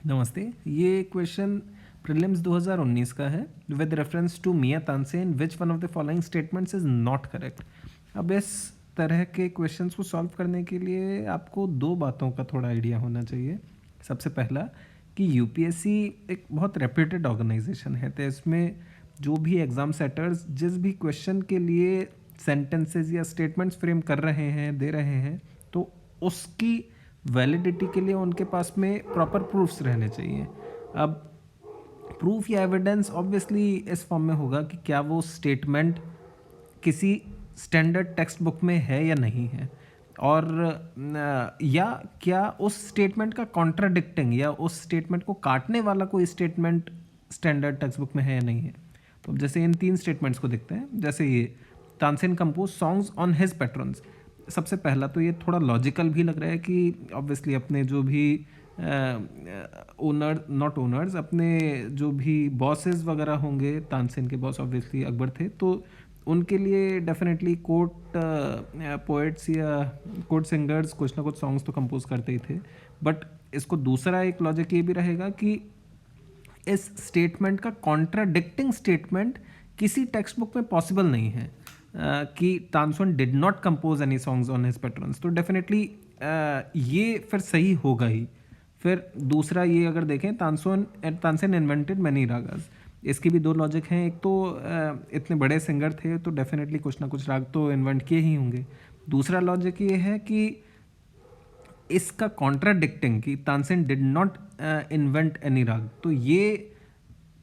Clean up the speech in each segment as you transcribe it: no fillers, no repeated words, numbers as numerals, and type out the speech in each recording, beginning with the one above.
नमस्ते। ये question prelims 2019 का है। With reference to Miyan Tansen which one of the following statements is not correct. अब इस तरह के क्वेश्चंस को सॉल्व करने के लिए आपको दो बातों का थोड़ा आइडिया होना चाहिए। सबसे पहला कि यूपीएससी एक बहुत रेप्यूटेड ऑर्गेनाइजेशन है, तो इसमें जो भी एग्ज़ाम सेटर्स जिस भी क्वेश्चन के लिए सेंटेंसेस या स्टेटमेंट्स फ्रेम कर रहे हैं, दे रहे हैं, तो उसकी वैलिडिटी के लिए उनके पास में प्रॉपर प्रूफ्स रहने चाहिए। अब प्रूफ या एविडेंस ऑब्वियसली इस फॉर्म में होगा कि क्या वो स्टेटमेंट किसी स्टैंडर्ड टेक्स्ट बुक में है या नहीं है, और या क्या उस स्टेटमेंट का कॉन्ट्राडिक्टिंग या उस स्टेटमेंट को काटने वाला कोई स्टेटमेंट स्टैंडर्ड टेक्स्ट बुक में है या नहीं है। तो अब जैसे इन तीन स्टेटमेंट्स को देखते हैं। जैसे ये Tansen compose songs on his patrons. सबसे पहला तो ये थोड़ा लॉजिकल भी लग रहा है कि ऑब्वियसली अपने जो भी ओनर नॉट ओनर्स अपने जो भी बॉसेस वगैरह होंगे, तानसेन के बॉस ऑब्वियसली अकबर थे, तो उनके लिए डेफिनेटली कोर्ट पोएट्स या कोर्ट सिंगर्स कुछ ना कुछ सॉन्ग्स तो कंपोज करते ही थे। बट इसको दूसरा एक लॉजिक ये भी रहेगा कि इस स्टेटमेंट का कॉन्ट्राडिक्टिंग स्टेटमेंट किसी टेक्स्ट बुक में पॉसिबल नहीं है, कि Tansen did not compose any songs on his patrons. तो डेफिनेटली ये फिर सही होगा ही। फिर दूसरा ये अगर देखें, तानसेन इन्वेंटेड मैनी रागास। इसकी भी दो लॉजिक हैं। एक तो इतने बड़े सिंगर थे तो डेफिनेटली कुछ ना कुछ राग तो इन्वेंट किए ही होंगे। दूसरा लॉजिक ये है कि इसका कॉन्ट्राडिक्टिंग कि Tansen did not invent any राग, तो ये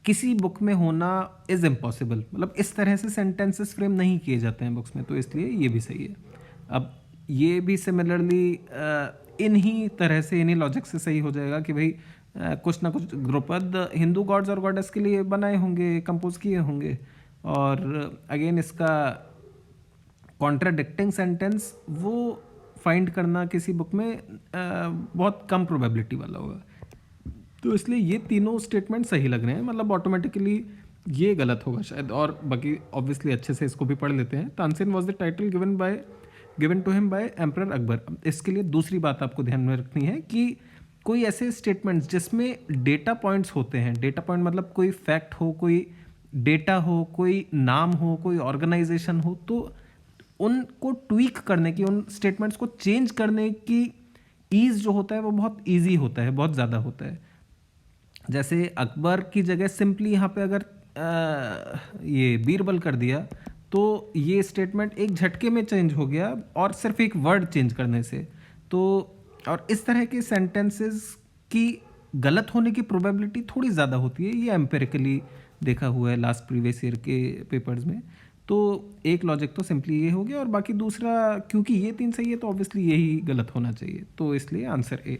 किसी बुक में होना इज़ इम्पॉसिबल। मतलब इस तरह से सेंटेंसेस फ्रेम नहीं किए जाते हैं बुक्स में, तो इसलिए ये भी सही है। अब ये भी सिमिलरली इन्हीं तरह से, इन्हीं लॉजिक से सही हो जाएगा कि भाई कुछ ना कुछ ध्रुपद हिंदू गॉड्स और गॉडेस के लिए बनाए होंगे, कंपोज किए होंगे। और अगेन इसका कॉन्ट्राडिक्टिंग सेंटेंस वो फाइंड करना किसी बुक में बहुत कम प्रोबेबिलिटी वाला होगा। तो इसलिए ये तीनों स्टेटमेंट सही लग रहे हैं। मतलब ऑटोमेटिकली ये गलत होगा शायद। और बाकी ऑब्वियसली अच्छे से इसको भी पढ़ लेते हैं। Tansen was the title given to him by emperor Akbar. इसके लिए दूसरी बात आपको ध्यान में रखनी है कि कोई ऐसे स्टेटमेंट्स जिसमें डेटा पॉइंट्स होते हैं, डेटा पॉइंट मतलब कोई फैक्ट हो, कोई डेटा हो, कोई नाम हो, कोई ऑर्गेनाइजेशन हो, तो उनको ट्वीक करने की, उन स्टेटमेंट्स को चेंज करने की ईज़ जो होता है वो बहुत ईजी होता है, बहुत ज़्यादा होता है। जैसे अकबर की जगह सिंपली यहाँ पे अगर ये बीरबल कर दिया तो ये स्टेटमेंट एक झटके में चेंज हो गया, और सिर्फ एक वर्ड चेंज करने से। तो और इस तरह के सेंटेंसेस की गलत होने की प्रोबेबिलिटी थोड़ी ज़्यादा होती है। ये एम्पेरिकली देखा हुआ है लास्ट प्रीवियस ईयर के पेपर्स में। तो एक लॉजिक तो सिंपली ये हो गया, और बाकी दूसरा क्योंकि ये तीन सही है तो ऑब्वियसली यही गलत होना चाहिए। तो इसलिए आंसर ए।